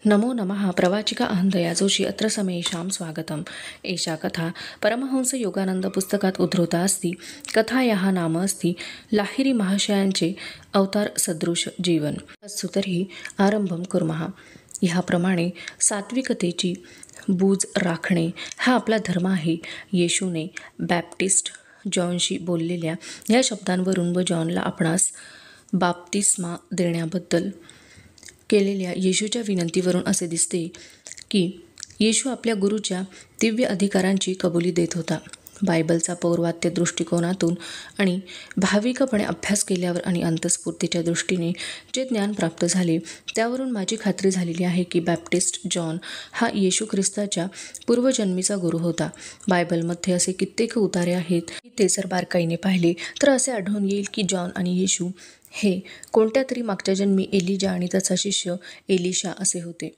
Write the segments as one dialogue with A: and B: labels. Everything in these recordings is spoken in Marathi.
A: नमो नमः प्रवाचिका अहंदया जोशी अत्र समेषां स्वागतम्। एषा कथा परमहंस योगानंद पुस्तकात उद्धृता अस्ति। कथायाः नाम अस्ति लाहिरी महाशयांचे अवतार सदृश जीवन। अस्तु तर्हि आरंभं कुर्मः। ह्याप्रमाणे सात्विकतेची बूज राखणे हा आपला धर्म आहे। येशूने बॅप्टिस्ट जॉनशी बोललेल्या ह्या शब्दांवरून व जॉनला आपणास बाप्तिस्मा देण्याबद्दल केलेल्या येशूच्या विनंतीवरून असे दिसते की येशू आपल्या गुरुच्या दिव्य अधिकारांची कबुली देत होता। बायबलचा पौर्वात्य दृष्टिकोनातून आणि भाविकपणे अभ्यास केल्यावर आणि अंतस्फूर्तीच्या दृष्टीने जे ज्ञान प्राप्त झाले त्यावरून माझी खात्री झालेली आहे की बॅप्टिस्ट जॉन हा येशू ख्रिस्ताच्या पूर्वजन्मीचा गुरु होता। बायबलमध्ये असे कित्येक उतारे आहेत की ते जर बारकाईने पाहिले तर असे आढळून येईल की जॉन आणि येशू हे कोणत्या तरी मागच्या जन्मी एलिजा आणि त्याचा शिष्य एलिशा असे होते।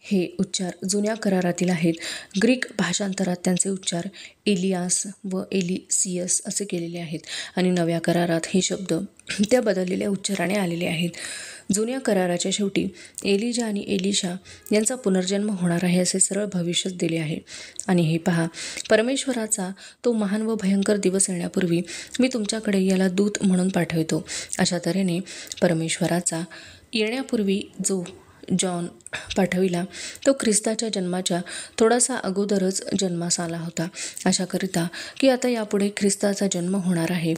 A: हे उच्चार जुन्या करारातील आहेत। ग्रीक भाषांतरात त्यांचे उच्चार एलियास व एलिसियस असे केलेले आहेत आणि नव्या करारात हे शब्द त्या बदललेल्या उच्चाराने आलेले आहेत। जुन्या कराराच्या शेवटी एलिजा आणि एलिशा यांचा पुनर्जन्म होणार आहे असे सरळ भविष्य दिले आहे। आणि हे पहा, परमेश्वराचा तो महान व भयंकर दिवस येण्यापूर्वी मी तुमच्याकडे याला दूत म्हणून पाठवितो। अशा तऱ्हेने परमेश्वराचा येण्यापूर्वी जो जॉन पाठविला तो ख्रिस्ताच्या जन्माच्या थोडासा अगोदरच जन्मास आला होता, अशाकरिता की आता यापुढे ख्रिस्ताचा जन्म होणार आहे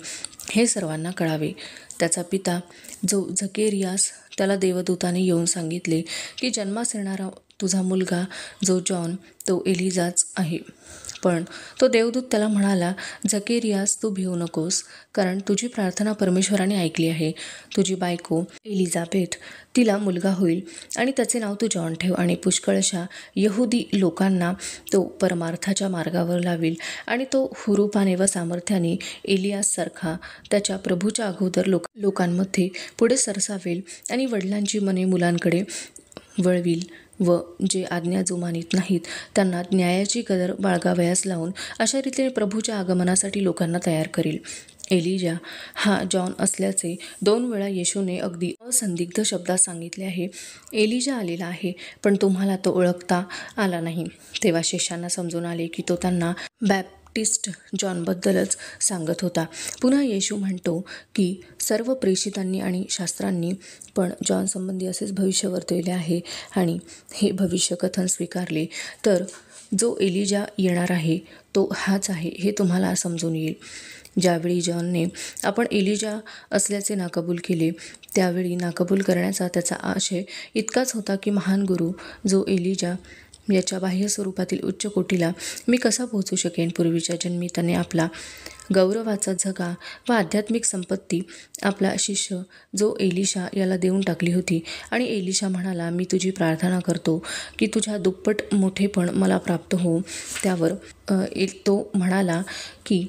A: हे सर्वांना कळावे। त्याचा पिता जो झकेरियास त्याला देवदूताने येऊन सांगितले की जन्मास येणारा तुझा मुलगा जो जॉन तो एलिजाच आहे। पण तो देवदूत त्याला म्हणाला, झकेरियास तू भिवू नकोस, कारण तुझी प्रार्थना परमेश्वराने ऐकली आहे। तुझी बायको एलिझाबेथ तिला मुलगा होईल आणि त्याचे नाव तू जॉन ठेव आणि पुष्कळशा यहुदी लोकांना तो परमार्थाच्या मार्गावर लावील आणि तो हुरूपाने व सामर्थ्याने एलियाससारखा त्याच्या प्रभूच्या अगोदर लोकांमध्ये पुढे सरसावेल आणि वडिलांची मने मुलांकडे वळविल व जे आज्ञा जो मानित नाहीत त्यांना न्यायाची कदर बाळगावयास लावून अशा रीतीने प्रभूच्या आगमनासाठी लोकांना तयार करील। एलिजा हा जॉन असल्याचे 2 वेळा येशूने अगदी असंदिग्ध शब्दात सांगितले आहे। एलिजा आलेला आहे पण तुम्हाला तो ओळखता आला नाही। तेव्हा शिष्यांना समजून आले की तो त्यांना बॅप्टिस्ट जॉनबद्दलच सांगत होता। पुन्हा येशू म्हणतो की सर्व प्रेषितांनी आणि शास्त्रांनी पण जॉन संबंधी असेच भविष्य वर्तविले आहे आणि हे भविष्य कथन स्वीकारले तर जो एलिजा येणार आहे तो हाच आहे हे तुम्हाला समजून येईल। ज्यावेळी जॉनने आपण एलिजा असल्याचे नाकबूल केले त्यावेळी नाकबूल करण्याचा त्याचा आशय इतकाच होता की महान गुरु जो एलिजा याच्या बाह्य स्वरूपातील उच्च कोटीला मी कसा पोहोचू शकेन। पूर्वीच्या जन्मी त्याने आपला गौरवाचा झगा व आध्यात्मिक संपत्ती आपला शिष्य जो एलिशा याला देऊन टाकली होती आणि एलिशा म्हणाला, मी तुझी प्रार्थना करतो की तुझ्या दुप्पट मोठेपण मला प्राप्त हो। त्यावर तो म्हणाला की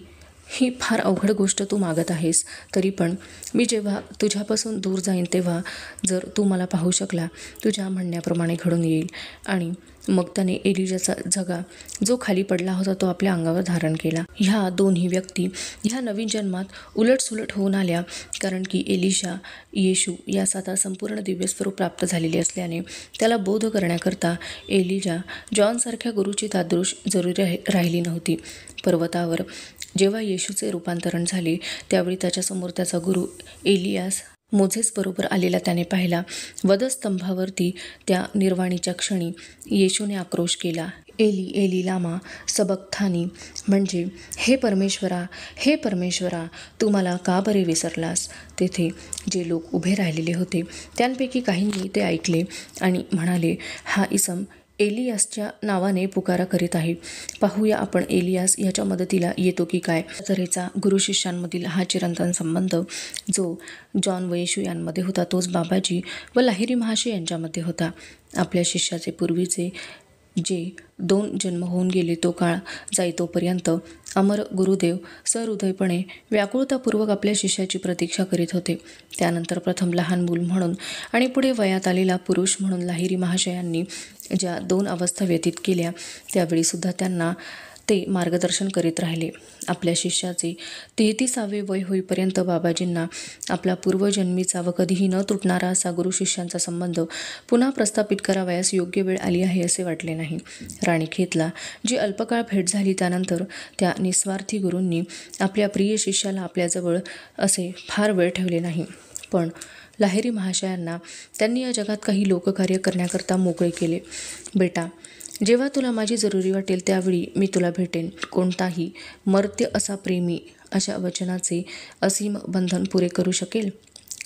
A: ही फार अवघड गोष्ट तू मागत आहेस, तरी पण मी जेव्हा तुझ्यापासून दूर जाईन तेव्हा जर तू मला पाहू शकला तुझ्या म्हणण्याप्रमाणे घडून येईल। आणि मग त्याने एलिजाचा झगा जो खाली पडला होता तो आपल्या अंगावर धारण केला। ह्या दोन्ही व्यक्ती ह्या नवीन जन्मात उलटसुलट होऊन आल्या, कारण की एलिशा येशू यास आता संपूर्ण दिव्य स्वरूप प्राप्त झालेले असल्याने त्याला बोध करण्याकरता एलिजा जॉनसारख्या गुरुची तादृश जरुरी राहिली नव्हती। पर्वतावर जेव्हा येशूचे रूपांतरण झाले त्यावेळी त्याच्यासमोर त्याचा गुरु एलियास मोझेस बरोबर आलेला त्याने पाहिला। वधस्तंभावरती त्या निर्वाणीच्या क्षणी येशूने आक्रोश केला, एली एली लामा सबक्थानी, म्हणजे हे परमेश्वरा तू मला का बरे विसरलास। तेथे जे लोक उभे राहिलेले होते त्यांपैकी काहींनी ते ऐकले आणि म्हणाले, हा इसम एलियासच्या नावाने पुकारा करीत आहे। पाहूया आपण एलियास याच्या मदतीला येतो की काय। तऱ्हेचा गुरु शिष्यांमधील हा चिरंतन संबंध जो जॉन व येशू यांमध्ये होता तोच बाबाजी व लाहिरी महाशय यांच्यामध्ये होता। आपल्या शिष्याचे पूर्वीचे जे 2 जन्म होऊन गेले तो काळ जाई तोपर्यंत अमर गुरुदेव सहृदयपणे व्याकुळतापूर्वक आपल्या शिष्याची प्रतीक्षा करीत होते। त्यानंतर प्रथम लहान मूल म्हणून आणि पुढे वयात आलेला पुरुष म्हणून लाहिरी महाशयांनी ज्या 2 अवस्था व्यतीत केल्या त्यावेळी सुद्धा त्यांना ते मार्गदर्शन करीत राहिले. आपल्या शिष्याचे 33वे वय होईपर्यंत बाबाजींना आपला पूर्वजन्मीचा व कधीही न तुटणारा असा गुरु शिष्यांचा संबंध पुन्हा प्रस्थापित करावयास योग्य वेळ आली आहे असे वाटले नाही. राणीखेतला जी अल्पकाळ भेट झाली त्यानंतर त्या निस्वार्थी गुरूंनी आपल्या प्रिय शिष्याला आपल्याजवळ असे फार वेळ ठेवले नाही. पण लाहिरी महाशयांना त्यांनी या जगात काही लोककार्य करण्याकरता मोकळे केले. बेटा, जेव्हा तुला माझी जरुरी वाटेल त्यावेळी मी तुला भेटेन. कोणताही मर्त्य असा प्रेमी अशा वचनाचे असीम बंधन पुरे करू शकेल?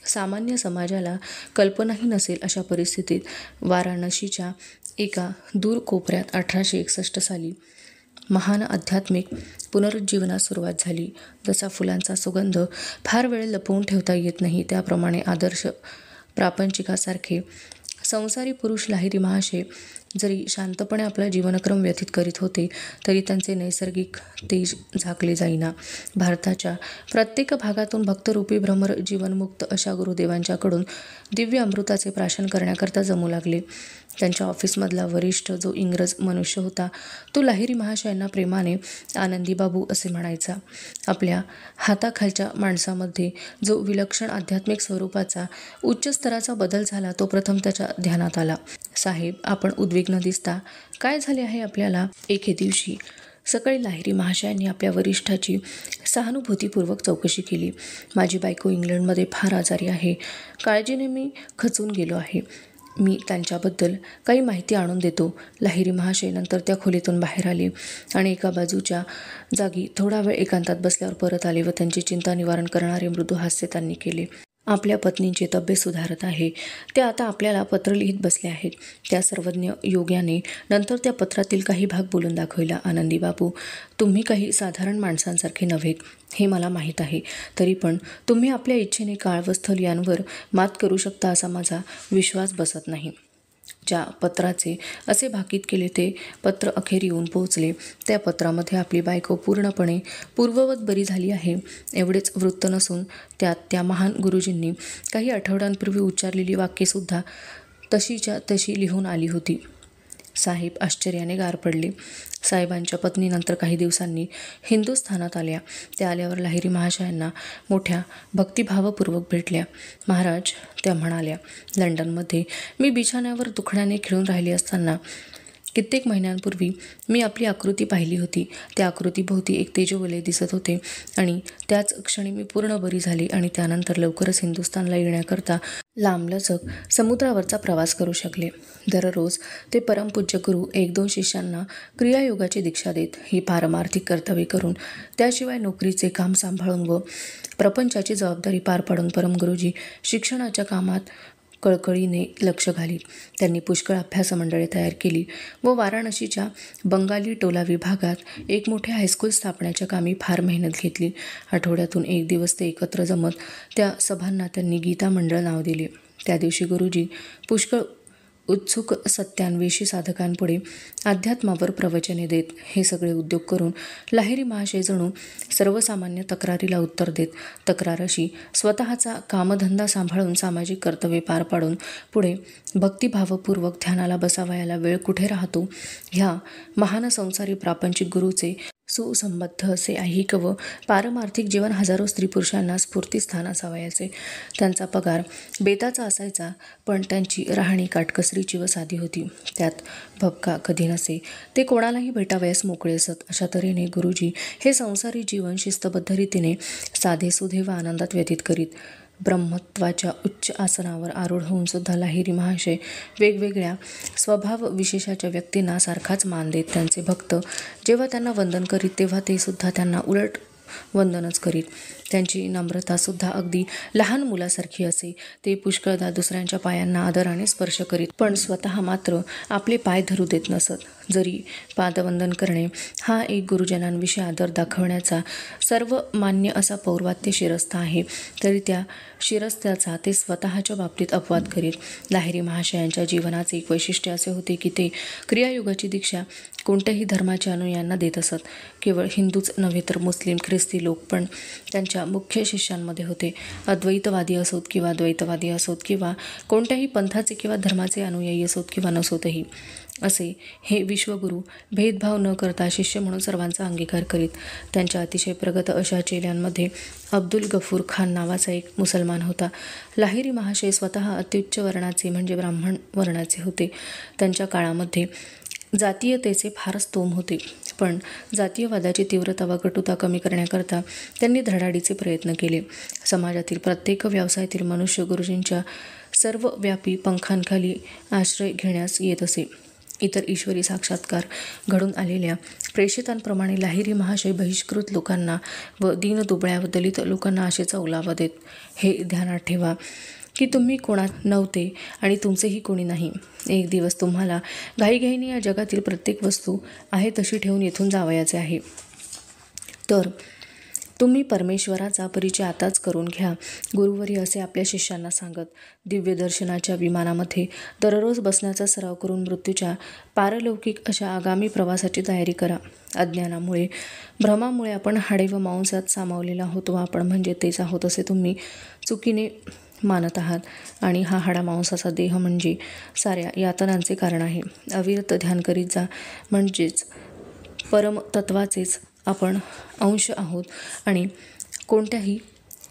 A: सामान्य समाजाला कल्पनाही नसेल अशा परिस्थितीत वाराणसीच्या एका दूर कोपऱ्यात 1861 साली महान आध्यात्मिक पुनरुज्जीवनास सुरुवात झाली. जसा फुलांचा सुगंध फार वेळ लपवून ठेवता येत नाही, त्याप्रमाणे आदर्श प्रापंचिकासारखे संसारी पुरुष लाहिरी महाशय जरी शांतपणे आपला जीवनक्रम व्यतीत करीत होते तरी त्यांचे नैसर्गिक तेज झाकले जाईना. भारताच्या प्रत्येक भागातून भक्तरूपी भ्रमर जीवनमुक्त अशा गुरुदेवांच्याकडून दिव्य अमृताचे प्राशन करण्याकरता जमू लागले. त्यांच्या ऑफिसमधला वरिष्ठ जो इंग्रज मनुष्य होता तो लाहिरी महाशयांना प्रेमाने आनंदी बाबू असे म्हणायचा. आपल्या हाताखालच्या माणसामध्ये जो विलक्षण आध्यात्मिक स्वरूपाचा उच्च स्तराचा बदल झाला तो प्रथम त्याच्या ध्यानात आला. साहेब, आपण उद्विग्न दिसता. काय झाले आहे आपल्याला? एके दिवशी सकाळी लाहिरी महाशयांनी आपल्या वरिष्ठाची सहानुभूतीपूर्वक चौकशी केली. माझी बायको इंग्लंडमध्ये फार आजारी आहे. काळजीने मी खचून गेलो आहे. मी त्यांच्याबद्दल काही माहिती आणून देतो. लाहिरी महाशय नंतर त्या खोलीतून बाहेर आले आणि एका बाजूच्या जागी थोडा वेळ एकांतात बसल्यावर परत आले व त्यांची चिंता निवारण करणारे मृदू हास्य त्यांनी केले. आपल्या पत्नींची तब्येत सुधारत आहे. त्या आता आपल्याला पत्र लिहित बसले आहेत. त्या सर्वज्ञ योग्याने नंतर त्या पत्रातील काही भाग बोलून दाखविला. आनंदी बाबू, तुम्ही काही साधारण माणसांसारखे नव्हेत हे मला माहीत आहे. तरी पण तुम्ही आपल्या इच्छेने काळ व स्थल यांवर मात करू शकता असा माझा विश्वास बसत नाही. ज्या पत्राचे असे भाकीत केले ते पत्र अखेर येऊन पोहोचले. त्या पत्रामध्ये आपली बायको पूर्णपणे पूर्ववत बरी झाली आहे एवढेच वृत्त नसून त्यात त्या महान गुरुजींनी काही आठवड्यांपूर्वी उच्चारलेली वाक्येसुद्धा तशीच्या तशी लिहून आली होती. साहेब आश्चर्याने गार पडले. साहेबांच्या पत्नीनंतर काही दिवसांनी हिंदुस्थानात आल्या. त्या आल्यावर लाहिरी महाशयांना मोठ्या भक्तिभावपूर्वक भेटल्या. महाराज, त्या म्हणाल्या, लंडनमध्ये मी बिछाण्यावर दुखण्याने खिळून राहिली असताना कित्येक महिन्यांपूर्वी मी आपली आकृती पाहिली होती. त्या आकृतीभोवती एक तेजोवलय दिसत होते आणि त्याच क्षणी मी पूर्ण बरी झाली आणि त्यानंतर लवकरच हिंदुस्थानला येण्याकरता लांबलचक समुद्रावरचा प्रवास करू शकले. दररोज ते परमपूज्य गुरु 1-2 शिष्यांना क्रियायोगाची दीक्षा देत. ही पारमार्थिक कर्तव्ये करून त्याशिवाय नोकरीचे काम सांभाळून व प्रपंचाची जबाबदारी पार पाडून परमगुरुजी शिक्षणाच्या कामात कळकळीने लक्ष घालीत. त्यांनी पुष्कळ अभ्यास मंडळे तयार केली व वाराणसीच्या बंगाली टोला विभागात एक मोठे हायस्कूल स्थापण्याच्या कामी फार मेहनत घेतली. आठवड्यातून एक दिवस ते एकत्र जमत. त्या सभांना त्यांनी गीता मंडळ नाव दिले. त्या दिवशी गुरुजी पुष्कळ उत्सुक सत्यान्वेषी साधकांपुढे अध्यात्मावर प्रवचने देत. हे सगळे उद्योग करून लाहिरी महाशय जणू सर्वसामान्य तक्रारीला उत्तर देत. तक्रार अशी, स्वतःचा कामधंदा सांभाळून सामाजिक कर्तव्ये पार पाडून पुढे भक्तिभावपूर्वक ध्यानाला बसावयाला वेळ कुठे राहतो? ह्या महान संसारी प्रापंचिक गुरुचे सुसंबद्ध असे ऐहिक व पारमार्थिक जीवन हजारो स्त्री पुरुषांना स्फूर्तिस्थान असावयाचे. त्यांचा पगार बेताचा असायचा, पण त्यांची राहणी काटकसरीची व साधी होती. त्यात भपका कधी नसे. ते कोणालाही भेटावयास मोकळे असत. अशा तऱ्हेने गुरुजी हे संसारी जीवन शिस्तबद्ध रीतीने साधेसुधे व आनंदात व्यतीत करीत. ब्रह्मत्वाच्या उच्च आसनावर आरूढ होऊन सुद्धा लाहिरी महाशय वेगवेगळ्या स्वभाव विशेषाच्या व्यक्तींना सारखाच मान देत. त्यांचे भक्त जेव्हा त्यांना वंदन करीत तेव्हा ते सुद्धा त्यांना उलट वंदनच करीत. त्यांची नम्रतासुद्धा अगदी लहान मुलासारखी असे. ते पुष्कळदा दुसऱ्यांच्या पायांना आदराने स्पर्श करीत, पण स्वतः मात्र आपले पाय धरू देत नसत. जरी पादवंदन करणे हा एक गुरुजनांविषयी आदर दाखवण्याचा सर्व मान्य असा पौर्वात्य शिरस्ता आहे, तरी त्या शिरस्त्याचा ते स्वतःच्या बाबतीत अपवाद करीत. लाहिरी महाशयांच्या जीवनाचे एक वैशिष्ट्य असे होते की ते क्रियायोगाची दीक्षा कोणत्याही धर्माच्या अनुयायांना देत असत. केवळ हिंदूच नव्हे तर मुस्लिम, ख्रिस्ती लोक पण त्यांच्या मुख्य शिष्यांमध्ये होते. अद्वैतवादी असोत किंवा द्वैतवादी असोत किंवा कोणत्याही पंथाचे किंवा धर्माचे अनुयायी असोत किंवा नसोतही, असे हे विश्वगुरू भेदभाव न करता शिष्य म्हणून सर्वांचा अंगीकार करीत. त्यांच्या अतिशय प्रगत अशा चेल्यांमध्ये अब्दुल गफूर खान नावाचा एक मुसलमान होता. लाहिरी महाशय स्वतः अत्युच्च वर्णाचे म्हणजे ब्राह्मण वर्णाचे होते. त्यांच्या काळामध्ये जातीयतेचे फारच तोम होते, पण जातीयवादाची तीव्रता व कटुता कमी करण्याकरता त्यांनी धडाडीचे प्रयत्न केले. समाजातील प्रत्येक व्यवसायातील मनुष्य गुरुजींच्या सर्वव्यापी पंखांखाली आश्रय घेण्यास येत असे. इतर ईश्वरी साक्षात्कार घडून आलेल्या प्रेषितांप्रमाणे लाहिरी महाशय बहिष्कृत लोकांना व दीनदुबळ्या व दलित लोकांना आशेचा ओलावा देत. हे ध्यानात ठेवा की तुम्ही कोणात नव्हते आणि तुमचेही कोणी नाही. एक दिवस तुम्हाला घाईघाईने या जगातील प्रत्येक वस्तू आहे तशी ठेवून येथून जावयाचे आहे. तर तुम्ही परमेश्वराचा परिचय आताच करून घ्या. गुरुवर्य असे आपल्या शिष्यांना सांगत दिव्य दर्शनाच्या विमानामध्ये दररोज बसण्याचा सराव करून मृत्यूच्या पारलौकिक अशा आगामी प्रवासाची तयारी करा. अज्ञानामुळे भ्रमामुळे आपण हाडे व मांसात सामावलेला आहोत व आपण म्हणजे तेच आहोत असे तुम्ही चुकीने मानत आहात आणि हा हाडा मांसाचा देह म्हणजे साऱ्या यातनांचे कारण आहे. अविरत ध्यान करीत जा, म्हणजेच परमतत्वाचेच आपण अंश आहोत आणि कोणत्याही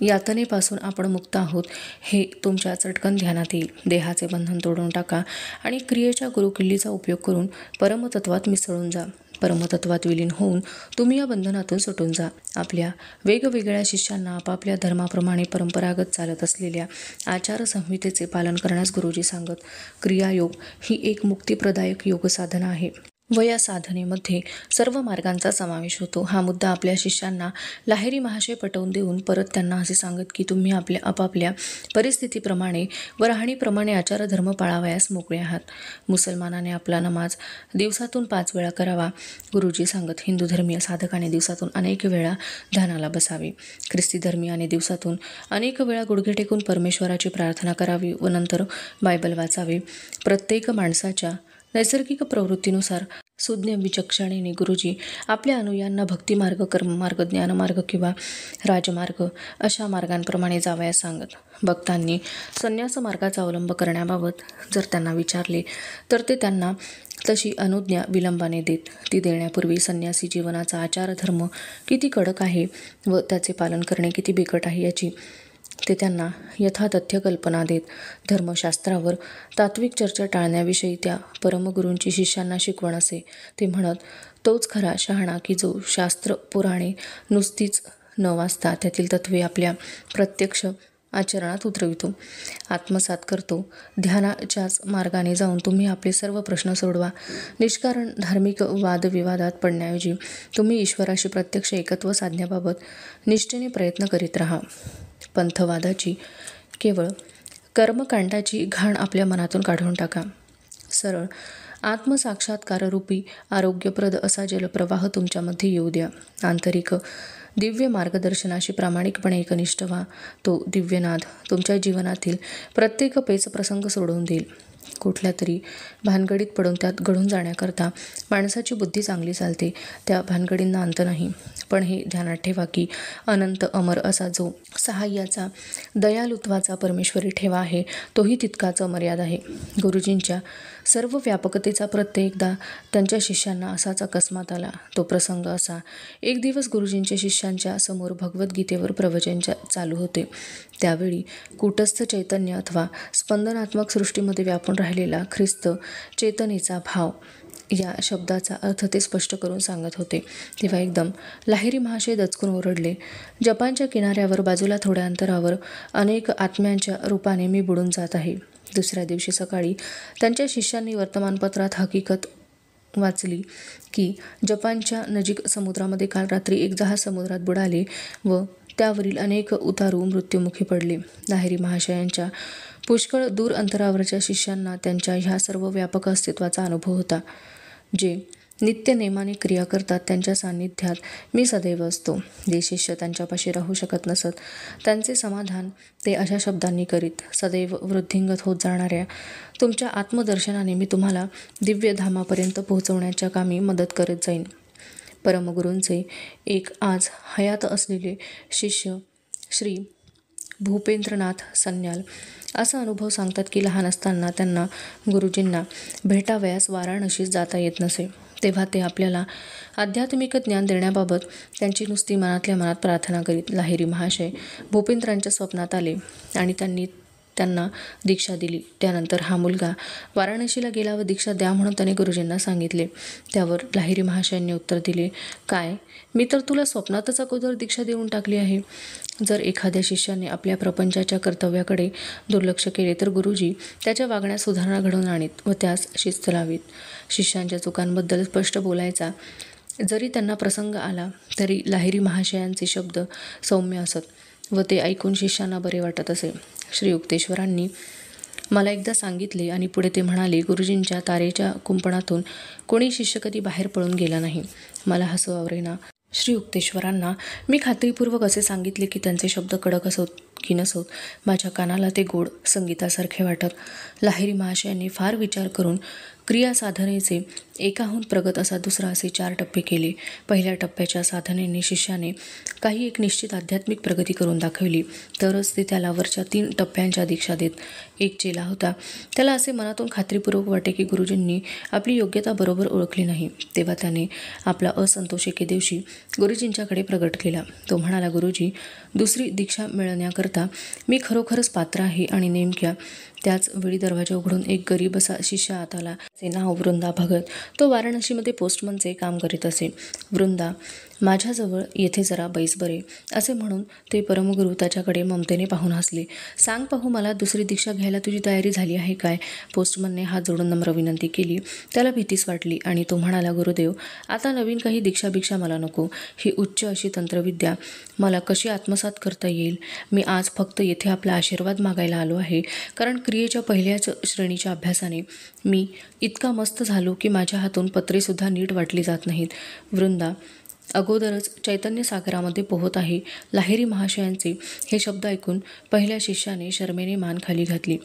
A: यातनेपासून आपण मुक्त आहोत हे तुमच्या चटकन ध्यानात येईल. देहाचे बंधन तोडून टाका आणि क्रियेच्या गुरुकिल्लीचा उपयोग करून परमतत्वात मिसळून जा. परमतत्वात विलीन होऊन तुम्ही या बंधनातून सुटून जा. आपल्या वेगवेगळ्या शिष्यांना आपापल्या धर्माप्रमाणे परंपरागत चालत असलेल्या आचारसंहितेचे पालन करण्यास गुरुजी सांगत. क्रियायोग ही एक मुक्तिप्रदायक योग साधना आहे व या साधनेमध्ये सर्व मार्गांचा समावेश होतो. हा मुद्दा आपल्या शिष्यांना लाहिरी महाशय पटवून देऊन परत त्यांना असे सांगत की तुम्ही आपल्या आपापल्या परिस्थितीप्रमाणे व राहणीप्रमाणे आचारधर्म पाळावयास मोकळे आहात. मुसलमानाने आपला नमाज दिवसातून 5 वेळा करावा. गुरुजी सांगत हिंदू धर्मीय साधकाने दिवसातून अनेक वेळा ध्यानाला बसावे. ख्रिस्ती धर्मीयाने दिवसातून अनेक वेळा गुडघे टेकून परमेश्वराची प्रार्थना करावी व नंतर बायबल वाचावे. प्रत्येक माणसाच्या नैसर्गिक प्रवृत्तीनुसार सुज्ञ विचक्षणेने गुरुजी आपल्या अनुयांना भक्तिमार्ग, कर्ममार्ग, ज्ञानमार्ग किंवा राजमार्ग अशा मार्गांप्रमाणे जावयास सांगत. भक्तांनी संन्यास मार्गाचा अवलंब करण्याबाबत जर त्यांना विचारले तर ते त्यांना तशी अनुज्ञा विलंबाने देत. ती देण्यापूर्वी संन्यासी जीवनाचा आचारधर्म किती कडक आहे व त्याचे पालन करणे किती बिकट आहे याची ते त्यांना यथातथ्य कल्पना देत. धर्मशास्त्रावर तात्विक चर्चा टाळण्याविषयी त्या परमगुरूंची शिष्यांना शिकवण असे. ते म्हणत, तोच खरा शहाणा की जो शास्त्र पुराणे नुसतीच न वाचता त्यातील तत्वे आपल्या प्रत्यक्ष आचरणात उतरवितो, आत्मसात करतो. ध्यानाच्याच मार्गाने जाऊन तुम्ही आपले सर्व प्रश्न सोडवा. निष्कारण धार्मिक वादविवादात पडण्याऐवजी तुम्ही ईश्वराशी प्रत्यक्ष एकत्व साधण्याबाबत निष्ठेने प्रयत्न करीत राहा. पंथवादाची केवळ कर्मकांडाची घाण आपल्या मनातून काढून टाका. सरळ आत्मसाक्षात्काररूपी आरोग्यप्रद असा जलप्रवाह तुमच्यामध्ये येऊ द्या. आंतरिक दिव्य मार्गदर्शनाशी प्रामाणिकपणे एकनिष्ठ व्हा. तो दिव्यनाद तुमच्या जीवनातील प्रत्येक पेच प्रसंग सोडवून देईल. कुठल्या तरी भानगडीत पडून त्यात घडून जाण्याकरता माणसाची बुद्धी चांगली चालते, त्या भानगडींना अंत नाही. पण हे ध्यानात ठेवा की अनंत अमर असा जो सहाय्याचा, दयालुत्वाचा परमेश्वरी ठेवा आहे तोही तितकाच अमर्याद आहे. गुरुजींच्या सर्व व्यापकतेचा प्रत्येकदा त्यांच्या शिष्यांना असाच अकस्मात आला. तो प्रसंग असा. एक दिवस गुरुजींच्या शिष्यांच्या समोर भगवद्गीतेवर प्रवचन चालू होते. त्यावेळी कूटस्थ चैतन्य अथवा स्पंदनात्मक सृष्टीमध्ये व्यापून राहिलेला ख्रिस्त चेतनेचा भाव या शब्दाचा अर्थ ते स्पष्ट करून सांगत होते. तेव्हा एकदम लाहिरी महाशय दचकून ओरडले, जपानच्या किनाऱ्यावर बाजूला थोड्या अंतरावर अनेक आत्म्यांच्या रूपाने मी बुडून जात आहे. दुसऱ्या दिवशी सकाळी त्यांच्या शिष्यांनी वर्तमानपत्रात हकीकत वाचली की जपानच्या नजीक समुद्रामध्ये काल रात्री एक जहाज समुद्रात बुडाले व त्यावरील अनेक उतारू मृत्युमुखी पडले. लाहिरी महाशयांच्या पुष्कळ दूर अंतरावरच्या शिष्यांना त्यांच्या ह्या सर्व व्यापक अस्तित्वाचा अनुभव होता. जे नित्य नेमाने क्रिया करतात त्यांच्या सान्निध्यात मी सदैव असतो. जे शिष्य त्यांच्यापाशी राहू शकत नसत त्यांचे समाधान ते अशा शब्दांनी करीत, सदैव वृद्धिंगत होत जाणाऱ्या तुमच्या आत्मदर्शनाने मी तुम्हाला दिव्यधामापर्यंत पोहोचवण्याच्या कामी मदत करत जाईन. परमगुरूंचे एक आज हयात असलेले शिष्य श्री भूपेंद्रनाथ सन्याल. असा अनुभव सांगतात की लहान असताना त्यांना गुरुजींना भेटावयास वाराणसीत जाता येत नसे. तेव्हा ते आपल्याला आध्यात्मिक ज्ञान देण्याबाबत त्यांची नुसती मनातल्या मनात प्रार्थना करीत. लाहिरी महाशय भूपेंद्रांच्या स्वप्नात आले आणि त्यांना दीक्षा दिली. त्यानंतर हा मुलगा वाराणसीला गेला व दीक्षा द्या म्हणून त्याने गुरुजींना सांगितले. त्यावर लाहिरी महाशयांनी उत्तर दिले, काय, मी तर तुला स्वप्नातच अगोदर दीक्षा देऊन टाकली आहे. जर एखाद्या शिष्याने आपल्या प्रपंचाच्या कर्तव्याकडे दुर्लक्ष केले तर गुरुजी त्याच्या वागण्यात सुधारणा घडवून आणीत व त्यास शिस्त लावीत. शिष्यांच्या चुकांबद्दल स्पष्ट बोलायचा जरी त्यांना प्रसंग आला तरी लाहिरी महाशयांचे शब्द सौम्य असत व ते ऐकून शिष्यांना बरे वाटत असे. श्री युक्तेश्वरांनी मला एकदा सांगितले आणि पुढे ते म्हणाले, गुरुजींच्या तारेच्या कुंपणातून कोणी शिष्य कधी बाहेर पळून गेला नाही. मला हसू आवरेना. श्री युक्तेश्वरांना मी खात्रीपूर्वक असे सांगितले की त्यांचे शब्द कडक असोत की नसोत, माझ्या कानाला ते गोड संगीतासारखे वाटत. लाहिरी महाशयांनी फार विचार करून क्रिया साधनेचे एकाहून प्रगत असा दुसरा असे 4 टप्पे केले. पहिल्या टप्प्याच्या साधनेने शिष्याने काही एक निश्चित आध्यात्मिक प्रगती करून दाखवली तरच ते त्याला वरच्या 3 टप्प्यांच्या दीक्षा देत. एक चेला होता. त्याला असे मनातून खात्रीपूर्वक वाटे की गुरुजींनी आपली योग्यता बरोबर ओळखली नाही. तेव्हा त्याने आपला असंतोष एके दिवशी गुरुजींच्याकडे प्रगट केला. तो म्हणाला, गुरुजी, दुसरी दीक्षा मिळण्याकरता मी खरोखरच पात्र आहे. आणि नेमक्या त्याच वेळी दरवाजा उघडून एक गरीब असा शिष्य आत आला. त्याचे नाव वृंदा भगत. तो वाराणसीमध्ये पोस्टमनचे काम करीत असे. वृंदा, माझ्याजवळ येथे जरा बैस बरे, असे म्हणून ते परमगुरू त्याच्याकडे ममतेने पाहून हसले. सांग पाहू मला, दुसरी दीक्षा घ्यायला तुझी तयारी झाली आहे काय? पोस्टमनने हात जोडून नम्र विनंती केली. त्याला भीतीच वाटली आणि तो म्हणाला, गुरुदेव, आता नवीन काही दीक्षा मला नको. ही उच्च अशी तंत्रविद्या मला कशी आत्मसात करता येईल? मी आज फक्त येथे आपला आशीर्वाद मागायला आलो आहे, कारण क्रियेच्या पहिल्याच श्रेणीच्या अभ्यासाने मी इतका मस्त झालो की माझ्या हातून पत्रेसुद्धा नीट वाटली जात नाहीत. वृंदा अगोदरच चैतन्य सागरामध्ये पोहत आहे. लाहिरी महाशयांचे हे शब्द ऐकून पहिल्या शिष्याने शरमेने मान खाली घातली.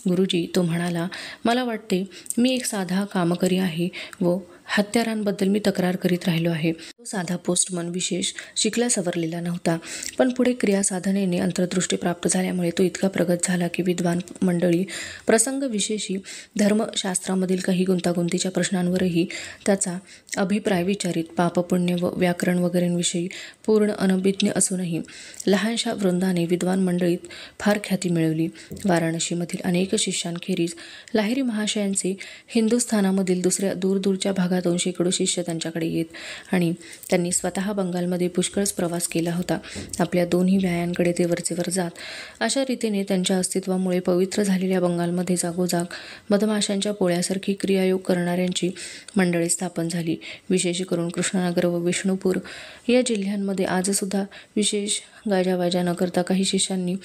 A: गुरुजी, तो म्हणाला, मला वाटते मी एक साधा कामकरी आहे व हत्यारांबद्दल मी तक्रार करीत राहिलो आहे. तो साधा पोस्टमन विशेष शिकला सवरलेला नव्हता, पण पुढे क्रियासाधनेने अंतर्दृष्टी प्राप्त झाल्यामुळे तो इतका प्रगत झाला की विद्वान मंडळी प्रसंगविशेषी धर्मशास्त्रामधील काही गुंतागुंतीच्या प्रश्नांवरही त्याचा अभिप्राय विचारित. पापपुण्य व व्याकरण वगैरेंविषयी पूर्ण अनभिज्ञ असूनही लहानशा वृंदाने विद्वान मंडळीत फार ख्याती मिळवली. वाराणसीमधील अनेक शिष्यांखेरीज लाहिरी महाशयांचे हिंदुस्थानामधील दुसऱ्या दूरदूरच्या भागातून शेकडो शिष्य त्यांच्याकडे येत आणि त्यांनी स्वतः बंगालमध्ये पुष्कळच प्रवास केला होता. आपल्या दोन्ही व्यायांकडे ते वरचेवर जात. अशा रीतीने त्यांच्या अस्तित्वामुळे पवित्र झालेल्या बंगालमध्ये जागोजाग मधमाशांच्या पोळ्यासारखी क्रियायोग करणाऱ्यांची मंडळी स्थापन झाली. विशेष करून कृष्णनगर व विष्णुपूर या जिल्ह्यांमध्ये आजसुद्धा विशेष गाजावाजा न करता काही शिष्यांनी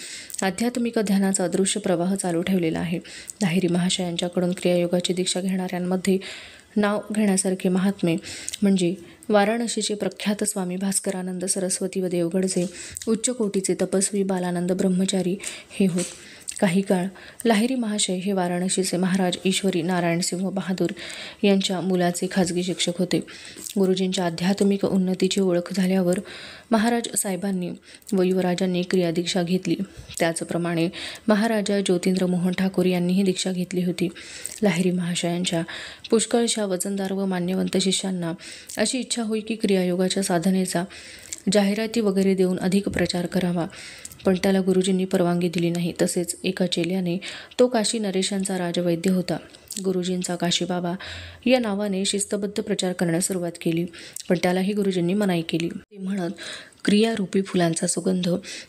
A: आध्यात्मिक ध्यानाचा अदृश्य प्रवाह चालू ठेवलेला आहे. लाहिरी महाशयांच्याकडून क्रियायोगाची दीक्षा घेणाऱ्यांमध्ये नाव घेण्यासारखे महात्मे म्हणजे वाराणसीचे प्रख्यात स्वामी भास्करानंद सरस्वती व देवगडचे उच्च कोटीचे तपस्वी बालानंद ब्रह्मचारी हे होत. काही काळ लाहिरी महाशय हे वाराणसीचे महाराज ईश्वरी नारायणसिंह बहादूर यांच्या मुलाचे खाजगी शिक्षक होते. गुरुजींच्या आध्यात्मिक उन्नतीची ओळख झाल्यावर महाराज साहेबांनी व युवराजांनी क्रियादीक्षा घेतली. त्याचप्रमाणे महाराजा ज्योतिंद्र मोहन ठाकूर यांनीही दीक्षा घेतली होती. लाहिरी महाशयांच्या पुष्कळशा वजनदार व मान्यवंत शिष्यांना अशी इच्छा होई की क्रियायोगाच्या साधनेचा जाहिराती वगैरे देऊन अधिक प्रचार करावा, पण त्याला गुरुजींनी परवानगी दिली नाही. तसेच एका चेल्याने, तो काशी नरेशांचा राजवैद्य होता, गुरुजींचा काशीबाबा या नावाने शिस्तबद्ध प्रचार करण्यास सुरुवात केली, पण त्यालाही गुरुजींनी मनाई केली. ते म्हणत, क्रियारूपी फुलांचा सुगंध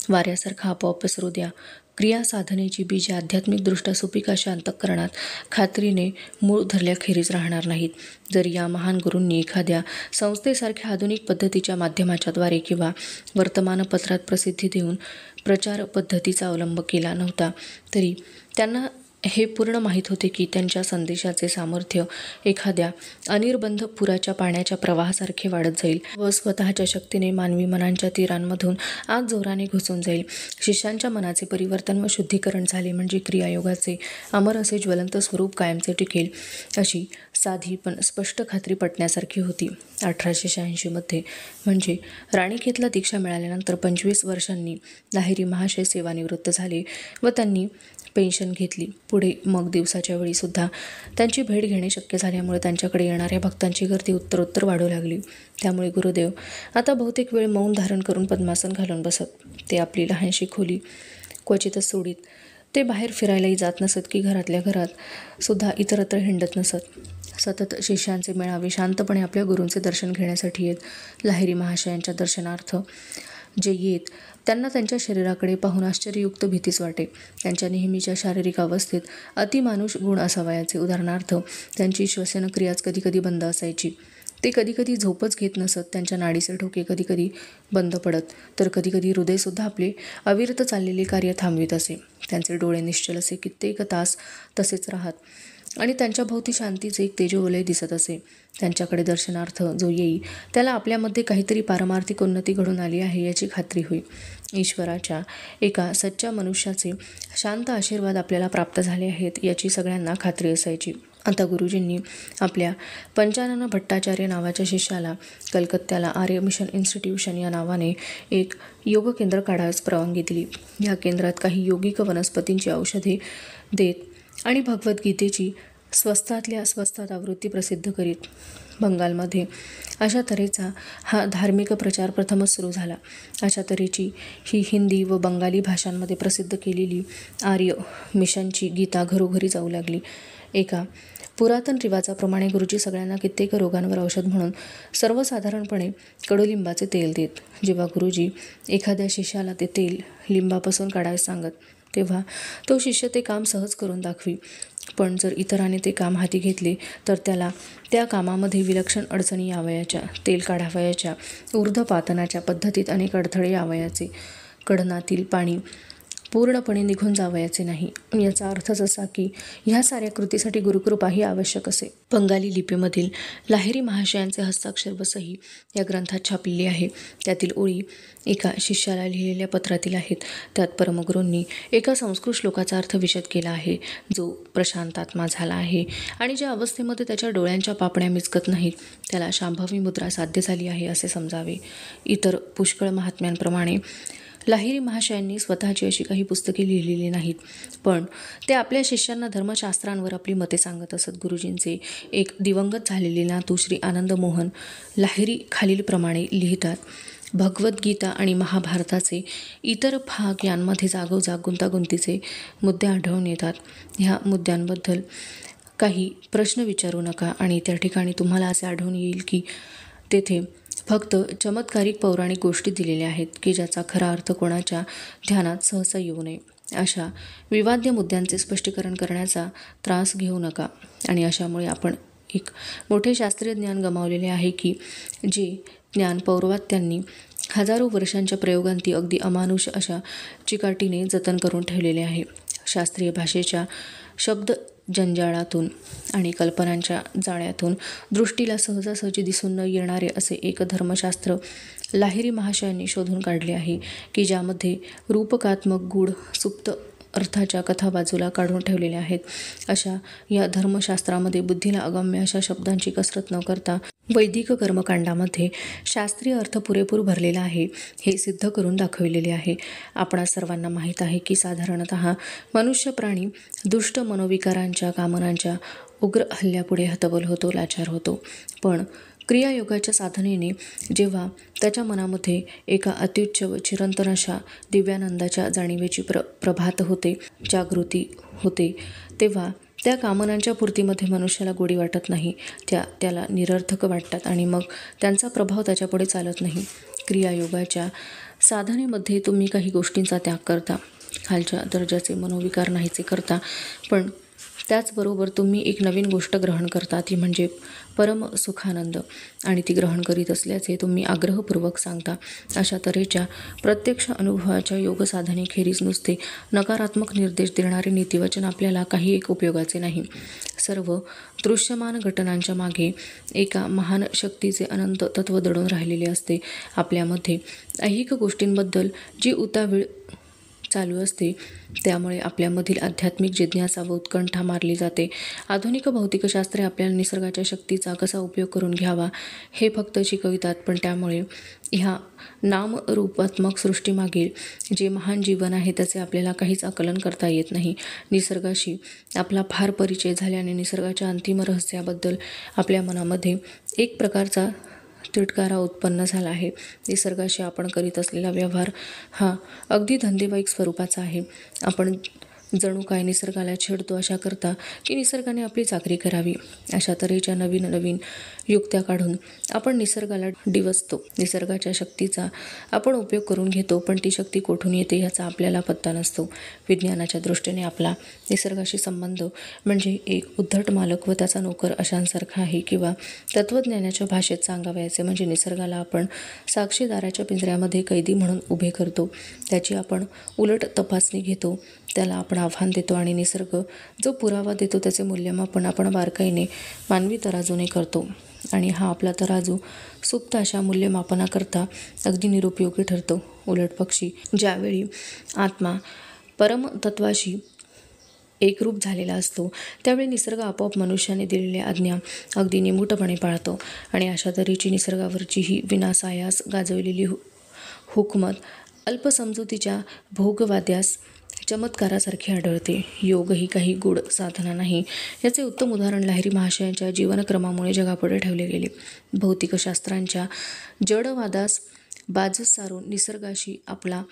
A: वाऱ्यासारखा आपोआप पसरू द्या. क्रिया साधनेची बीजे आध्यात्मिकदृष्ट्या सुपीक अशा अंतःकरणात खात्रीने मूळ धरल्याखेरीज राहणार नाहीत. जर या महान गुरूंनी एखाद्या संस्थेसारख्या आधुनिक पद्धतीच्या माध्यमाच्या द्वारे किंवा वर्तमानपत्रात प्रसिद्धी देऊन प्रचार पद्धतीचा अवलंब केला नव्हता तरी त्यांना हे पूर्ण माहीत होते की त्यांच्या संदेशाचे सामर्थ्य एखाद्या अनिर्बंध पुराच्या पाण्याच्या प्रवाहासारखे वाढत जाईल व स्वतःच्या शक्तीने मानवी मनांच्या तीरांमधून आत जोराने घुसून जाईल. शिष्यांच्या मनाचे परिवर्तन व शुद्धीकरण झाले म्हणजे क्रियायोगाचे अमर असे ज्वलंत स्वरूप कायमचे टिकेल अशी साधी पण स्पष्ट खात्री पटण्यासारखी होती. 1886 म्हणजे राणीखेतला दीक्षा मिळाल्यानंतर 25 वर्षांनी लाहिरी महाशय सेवानिवृत्त झाले व त्यांनी पेन्शन घेतली. पुढे मग दिवसाच्या वेळी सुद्धा त्यांची भेट घेणे शक्य झाल्यामुळे त्यांच्याकडे येणाऱ्या भक्तांची गर्दी उत्तरोत्तर वाढू लागली. त्यामुळे गुरुदेव आता बहुतेक वेळ मौन धारण करून पद्मासन घालून बसत. ते आपली लहानशी खोली क्वचितच सोडीत. ते बाहेर फिरायलाही जात नसत की घरातल्या घरात सुद्धा इतरत्र हिंडत नसत. सतत शिष्यांचे मेळावे शांतपणे आपल्या गुरूंचे दर्शन घेण्यासाठी येत. लाहिरी महाशयांच्या दर्शनार्थ जे येत त्यांना त्यांच्या शरीराकडे पाहून आश्चर्ययुक्त भीतीच वाटे. त्यांच्या नेहमीच्या शारीरिक अवस्थेत अतिमानुष गुण असावयाचे. उदाहरणार्थ त्यांची श्वसनक्रियाच कधीकधी बंद असायची. ते कधीकधी झोपच घेत नसत. त्यांच्या नाडीचे ठोके कधीकधी बंद पडत तर कधीकधी हृदयसुद्धा आपले अविरत चाललेले कार्य थांबवित असे. त्यांचे डोळे निश्चल असे कित्येक तास तसेच राहत आणि त्यांच्या भोवती शांतीचे एक तेजोवलय दिसत असे. त्यांच्याकडे दर्शनार्थ जो येई त्याला आपल्यामध्ये काहीतरी पारमार्थिक उन्नती घडून आली आहे याची खात्री होई. ईश्वराच्या एका सच्च्या मनुष्याचे शांत आशीर्वाद आपल्याला प्राप्त झाले आहेत याची सगळ्यांना खात्री असायची. आता गुरुजींनी आपल्या पंचानन भट्टाचार्य नावाच्या शिष्याला कलकत्त्याला आर्य मिशन इन्स्टिट्यूशन या नावाने एक योग केंद्र काढावयास परवानगी दिली. या केंद्रात काही योगिक वनस्पतींची औषधे देत आणि भगवद्गीतेची स्वस्तातल्या स्वस्तात आवृत्ती प्रसिद्ध करीत. बंगालमध्ये अशा तऱ्हेचा हा धार्मिक प्रचार प्रथमच सुरू झाला. अशा तऱ्हेची ही हिंदी व बंगाली भाषांमध्ये प्रसिद्ध केलेली आर्य मिशनची गीता घरोघरी जाऊ लागली. एका पुरातन रिवाजाप्रमाणे गुरुजी सगळ्यांना कित्येक रोगांवर औषध म्हणून सर्वसाधारणपणे कडुलिंबाचे तेल देत. जेव्हा गुरुजी एखाद्या शिष्याला ते तेल लिंबापासून काढायला सांगत तेव्हा तो शिष्य ते काम सहज करून दाखवी. पण जर इतराने ते काम हाती घेतले तर त्याला त्या कामामध्ये विलक्षण अडचणी यावयाच्या. तेल काढावयाच्या ऊर्ध्वपातनाच्या पद्धतीत अनेक अडथळे यावयाचे. कढणातील पाणी पूर्णपणे निघून जावयाचे नाही. याचा अर्थच असा की ह्या साऱ्या कृतीसाठी गुरुकृपाही आवश्यक असे. बंगाली लिपीमधील लाहिरी महाशयांचे हस्ताक्षर व सही या ग्रंथात छापलेली आहे. त्यातील ओळी एका शिष्याला लिहिलेल्या पत्रातील आहेत. त्यात परमगुरूंनी एका संस्कृत श्लोकाचा अर्थ विशद केला आहे. जो प्रशांतात्मा झाला आहे आणि ज्या अवस्थेमध्ये त्याच्या डोळ्यांच्या पापण्या मिचकत नाहीत त्याला शांभवी मुद्रा साध्य झाली आहे असे समजावे. इतर पुष्कळ महात्म्यांप्रमाणे लाहिरी महाशयांनी स्वतःची अशी काही पुस्तके लिहिलेली नाहीत, पण ते आपल्या शिष्यांना धर्मशास्त्रांवर आपली मते सांगत असत. गुरुजींचे एक दिवंगत झालेले नातू श्री आनंद मोहन लाहिरी खालीलप्रमाणे लिहितात. भगवद्गीता आणि महाभारताचे इतर भाग यांमध्ये जागोजाग गुंतागुंतीचे मुद्दे आढळून येतात. ह्या मुद्द्यांबद्दल काही प्रश्न विचारू नका आणि त्या ठिकाणी तुम्हाला असे आढळून येईल की तेथे फक्त चमत्कारिक पौराणिक गोष्टी दिलेल्या आहेत की ज्याचा खरा अर्थ कोणाच्या ध्यानात सहसा येऊ नये. अशा विवाद्य मुद्द्यांचे स्पष्टीकरण करण्याचा त्रास घेऊ नका आणि अशामुळे आपण एक मोठे शास्त्रीय ज्ञान गमावलेले आहे की जे ज्ञान पौर्वात्यांनी हजारो वर्षांच्या प्रयोगांती अगदी अमानुष अशा चिकाटीने जतन करून ठेवलेले आहे. शास्त्रीय भाषेच्या शब्द जंजाळातून आणि कल्पनांच्या जाळ्यातून दृष्टीला सहजासहजी दिसून न येणारे असे एक धर्मशास्त्र लाहिरी महाशयांनी शोधून काढले आहे की ज्यामध्ये रूपकात्मक गूढ सुप्त अर्थाच्या कथा बाजूला काढून ठेवलेल्या आहेत. अशा या धर्मशास्त्रामध्ये बुद्धीला अगम्य अशा शब्दांची कसरत न करता वैदिक कर्मकांडामध्ये शास्त्रीय अर्थ पुरेपूर भरलेला आहे हे सिद्ध करून दाखविलेले आहे. आपणा सर्वांना माहीत आहे की साधारणतः मनुष्य प्राणी दुष्ट मनोविकारांच्या कामनांच्या उग्र हल्ल्यापुढे हतबल होतो, लाचार होतो. पण क्रियायोगाच्या साधनेने जेव्हा त्याच्या मनामध्ये एका अत्युच्च व चिरंतन अशा दिव्यानंदाच्या जाणीवेची प्रभात होते, जागृती होते, तेव्हा त्या कामनांच्या पूर्तीमध्ये मनुष्याला गोडी वाटत नाही. त्याला निरर्थक वाटतात आणि मग त्यांचा प्रभाव त्याच्यापुढे चालत नाही. क्रियायोगाच्या साधनेमध्ये तुम्ही काही गोष्टींचा त्याग करता, खालच्या दर्जाचे मनोविकार नाहीचे करता, पण त्याचबरोबर तुम्ही एक नवीन गोष्ट ग्रहण करता, ती म्हणजे परम सुखानंद, आणि ती ग्रहण करीत असल्याचे तुम्ही आग्रहपूर्वक सांगता. अशा तऱ्हेच्या प्रत्यक्ष अनुभवाच्या योग साधनेखेरीज नुसते नकारात्मक निर्देश देणारे नीतिवचन आपल्याला काही एक उपयोगाचे नाही. सर्व दृश्यमान घटनांच्या मागे एका महान शक्तीचे अनंत तत्व दडून राहिलेले असते. आपल्यामध्ये ऐहिक गोष्टींबद्दल जी उतावीळ चालू असते, त्यामुळे आपल्यामधील आध्यात्मिक जिज्ञासा व उत्कंठा मारली जाते. आधुनिक भौतिकशास्त्रे आपल्याला निसर्गाच्या शक्तीचा कसा उपयोग करून घ्यावा हे फक्त शिकवितात, पण त्यामुळे ह्या नामरूपात्मक सृष्टीमागील जे महान जीवन आहे त्याचे आपल्याला काहीच आकलन करता येत नाही. निसर्गाशी आपला फार परिचय झाल्याने निसर्गाच्या अंतिम रहस्याबद्दल आपल्या मनामध्ये एक प्रकारचा तिटकारा उत्पन्न झाला आहे. निसर्गाशी आपण करीत असलेला व्यवहार हा अगदी धंदेवाईक स्वरूपाचा आहे. आपण जणू काय निसर्गाला छेडतो अशा करता की निसर्गाने आपली चाकरी करावी. अशा तऱ्हेच्या नवीन नवीन युक्त्या काढून आपण निसर्गाला डिवचतो. निसर्गाच्या शक्तीचा आपण उपयोग करून घेतो, पण ती शक्ती कोठून येते ह्याचा आपल्याला पत्ता नसतो. विज्ञानाच्या दृष्टीने आपला निसर्गाशी संबंध म्हणजे एक उद्धट मालक व त्याचा नोकर अशांसारखा आहे, किंवा तत्त्वज्ञानाच्या भाषेत सांगावयाचे म्हणजे निसर्गाला आपण साक्षीदाराच्या पिंजऱ्यामध्ये कैदी म्हणून उभे करतो. त्याची आपण उलट तपासणी घेतो, त्याला आपण आव्हान देतो, आणि निसर्ग जो पुरावा देतो त्याचे मूल्यमापन आपण बारकाईने मानवी तराजूने करतो. आणि हा आपला तराजू सुप्त अशा मूल्यमापनाकरता अगदी निरुपयोगी ठरतो. उलट पक्षी ज्यावेळी आत्मा परमतत्वाशी एकरूप झालेला असतो, त्यावेळी निसर्ग आपोआप मनुष्याने दिलेल्या आज्ञा अगदी निमूटपणे पाळतो. आणि अशा तऱ्हेची निसर्गावरची ही विनासायास गाजवलेली हुकमत अल्पसमजुतीच्या भोगवाद्यास चमत्कारासारखी आढळते. योग ही काही गूढ साधना नाही. याचे उत्तम उदाहरण लाहिरी महाशयांच्या जीवनक्रमामुळे जगापुढे ठेवले गेले. भौतिकशास्त्रांच्या जडवादास बाजस सारून निसर्गाशी आपला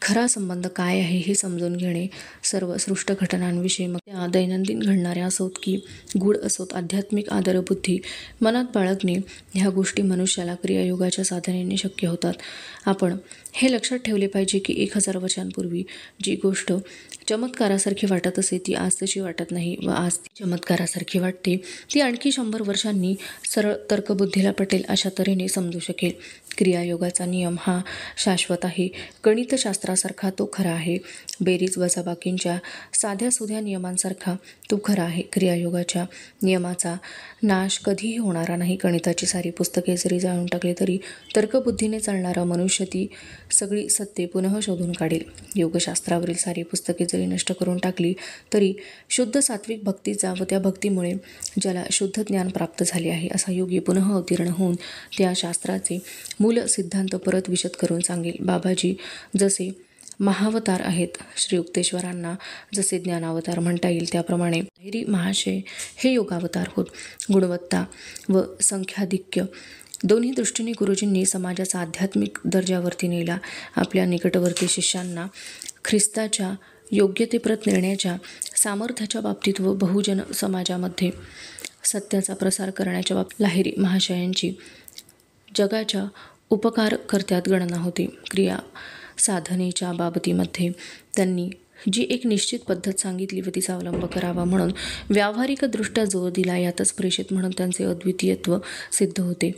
A: खरा संबंध काय आहे हे समजून घेणे, सर्व सृष्ट घटनांविषयी मग त्या दैनंदिन घडणाऱ्या असोत की गूढ असोत आध्यात्मिक आदरबुद्धी मनात बाळगणे, ह्या गोष्टी मनुष्याला क्रियायोगाच्या साधनेने शक्य होतात. आपण हे लक्षात ठेवले पाहिजे की 1000 वर्षांपूर्वी जी गोष्ट चमत्कारासारखी वाटत असे ती आज तशी वाटत नाही, व आज ती चमत्कारासारखी वाटते ती आणखी 100 वर्षांनी सरळ तर्कबुद्धीला पटेल अशा तऱ्हेने समजू शकेल. क्रियायोगाचा नियम हा शाश्वत आहे. गणितशास्त्रासारखा तो खरा आहे. बेरीज वजाबाकींच्या साध्यासुध्या नियमांसारखा तो खरा आहे. क्रियायोगाच्या नियमाचा नाश कधीही होणारा नाही. गणिताची सारी पुस्तके जरी जाळून टाकली तरी तर्कबुद्धीने चालणारा मनुष्य ती सगळी सत्ये पुनः शोधून काढेल. योगशास्त्रावरील सारी पुस्तके जरी नष्ट करून टाकली तरी शुद्ध सात्विक भक्तीचा व त्या भक्तीमुळे ज्याला शुद्ध ज्ञान प्राप्त झाले आहे असा योगी पुनः अवतीर्ण होऊन त्या शास्त्राचे मूल सिद्धांत परत विशद करून सांगेल. बाबाजी जसे महावतार आहेत, श्री युक्तेश्वरांना जसे ज्ञानावतार म्हणता येईल, त्याप्रमाणे लाहिरी महाशय हे योगावतार होत. गुणवत्ता व संख्याधिक्य दोन्ही दृष्टीने गुरुजींनी समाजाचा आध्यात्मिक दर्जावरती नेला. आपल्या निकटवर्ती शिष्यांना ख्रिस्ताच्या योग्यतेप्रत नेण्याच्या सामर्थ्याच्या बाबतीत व बहुजन समाजामध्ये सत्याचा प्रसार करण्याच्या बाबतीत लाहिरी महाशयांची जगाच्या उपकारकर्त्यात गणना होती. क्रिया साधनेच्या बाबतीमध्ये त्यांनी जी एक निश्चित पद्धत सांगितली व तिचा अवलंब करावा म्हणून व्यावहारिकदृष्ट्या जोर दिला, यातच प्रेषित म्हणून त्यांचे अद्वितीयत्व सिद्ध होते.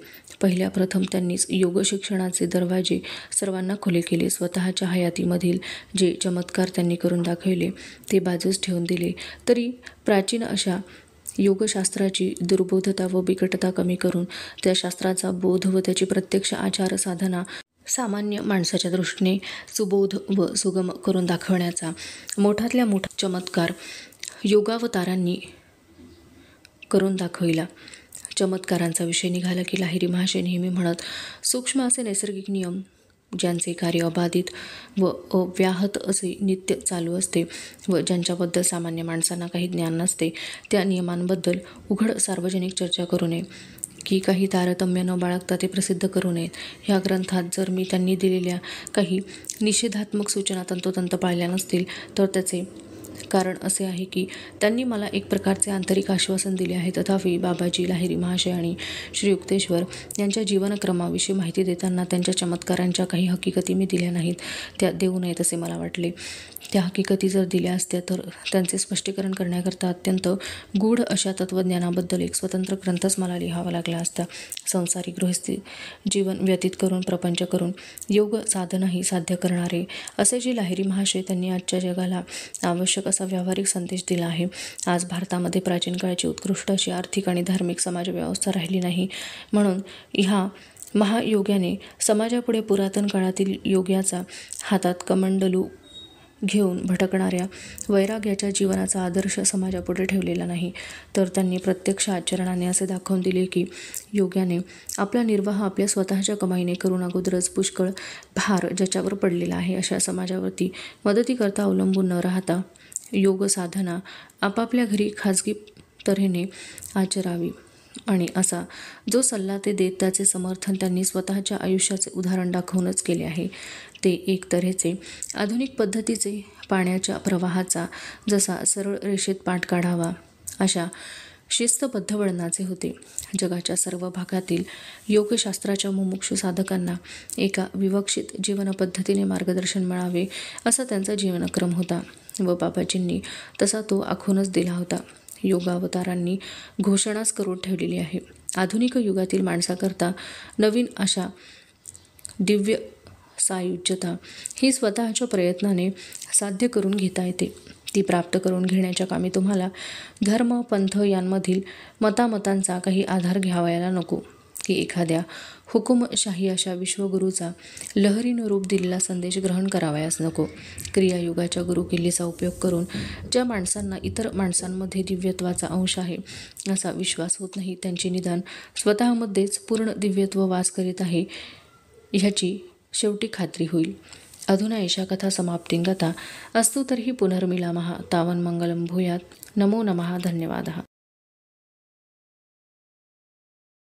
A: पहिल्या प्रथम त्यांनीच योग शिक्षणाचे दरवाजे सर्वांना खुले केले. स्वतःच्या हयातीमधील जे चमत्कार त्यांनी करून दाखविले ते बाजूस ठेवून दिले तरी प्राचीन अशा योगशास्त्राची दुर्बोधता व बिकटता कमी करून त्या शास्त्राचा बोध व त्याची प्रत्यक्ष आचार साधना सामान्य माणसाच्या दृष्टीने सुबोध व सुगम करून दाखवण्याचा मोठातल्या मोठा चमत्कार योगावतारांनी करून दाखविला. चमत्कारांचा विषय निघाला की लाहिरी महाशय नेहमी म्हणत, सूक्ष्म असे नैसर्गिक नियम ज्यांचे कार्य अबाधित व अव्याहत असे नित्य चालू असते व ज्यांच्याबद्दल सामान्य माणसांना काही ज्ञान नसते, त्या नियमांबद्दल उघड सार्वजनिक चर्चा करू नये की काही तारतम्य न बाळगता ते प्रसिद्ध करू नयेत. ह्या ग्रंथात जर मी त्यांनी दिलेल्या काही निषेधात्मक सूचना तंतोतंत पाळल्या नसतील तर त्याचे कारण असे आहे की त्यांनी मला एक प्रकारचे आंतरिक आश्वासन दिले आहे. तथापि बाबाजी लाहिरी महाशय आणि श्री युक्तेश्वर यांच्या जीवनक्रमाविषयी माहिती देताना त्यांच्या चमत्कारांच्या काही हकीकती मी दिल्या नाहीत. त्या देऊ नयेत असे मला वाटले. त्या हकीकती जर दिल्या असत्या तर त्यांचे स्पष्टीकरण करण्याकरता अत्यंत गूढ अशा तत्त्वज्ञानाबद्दल एक स्वतंत्र ग्रंथच मला लिहावा लागला असता. संसारी गृहस्थी जीवन व्यतीत करून प्रपंच करून योग साधनही साध्य करणारे असे जे लाहिरी महाशय त्यांनी आजच्या जगाला आवश्यक असा व्यावहारिक संदेश दिला आहे. आज भारतामध्ये प्राचीन काळाची उत्कृष्ट अशी आर्थिक आणि धार्मिक समाजव्यवस्था राहिली नाही, म्हणून ह्या महायोग्याने समाजापुढे पुरातन काळातील योग्याचा हातात कमंडलू घेऊन भटकणाऱ्या वैराग्याच्या जीवनाचा आदर्श समाजापुढे ठेवलेला नाही, तर त्यांनी प्रत्यक्ष आचरणाने असे दाखवून दिले की योग्याने आपला निर्वाह आपल्या स्वतःच्या कमाईने करून अगोदरच पुष्कळ भार ज्याच्यावर पडलेला आहे अशा समाजावरती मदतीकरता अवलंबून न राहता योग साधना आपापल्या घरी खाजगी तऱ्हेने आचरावी. आणि असा जो सल्ला ते देत त्याचे समर्थन त्यांनी स्वतःच्या आयुष्याचे उदाहरण दाखवूनच केले आहे. ते एक तऱ्हेचे आधुनिक पद्धतीचे पाण्याच्या प्रवाहाचा जसा सरळ रेषेत पाठ काढावा अशा शिस्तबद्ध वळणाचे होते. जगाच्या सर्व भागातील योगशास्त्राच्या मुमुक्षु साधकांना एका विवक्षित जीवनपद्धतीने मार्गदर्शन मिळावे असा त्यांचा जीवनक्रम होता व बाबाजींनी तसा तो आखूनच दिला होता. योगावतारांनी घोषणाच करून ठेवलेली आहे. आधुनिक युगातील माणसाकरता नवीन अशा दिव्य सायुज्यता ही स्वतःच्या प्रयत्नाने साध्य करून घेता येते. ती प्राप्त करून घेण्याच्या कामी तुम्हाला धर्म पंथ यांमधील मतामतांचा काही आधार घ्यावायला नको की एखाद्या हुकुमशाही अशा विश्वगुरूचा लहरीनं रूप दिलेला संदेश ग्रहण करावयास नको. क्रियायुगाच्या गुरुकिल्लीचा उपयोग करून ज्या माणसांना इतर माणसांमध्ये दिव्यत्वाचा अंश आहे असा विश्वास होत नाही, त्यांची निदान स्वतःमध्येच पूर्ण दिव्यत्व वास करीत आहे ह्याची शेवटी खात्री होईल. अधुना एषा कथा समाप्तिं गता अस्तु तर्हि पुनर्मिलामः. तावन् मंगलं भूयात्. नमो नमः. धन्यवादः.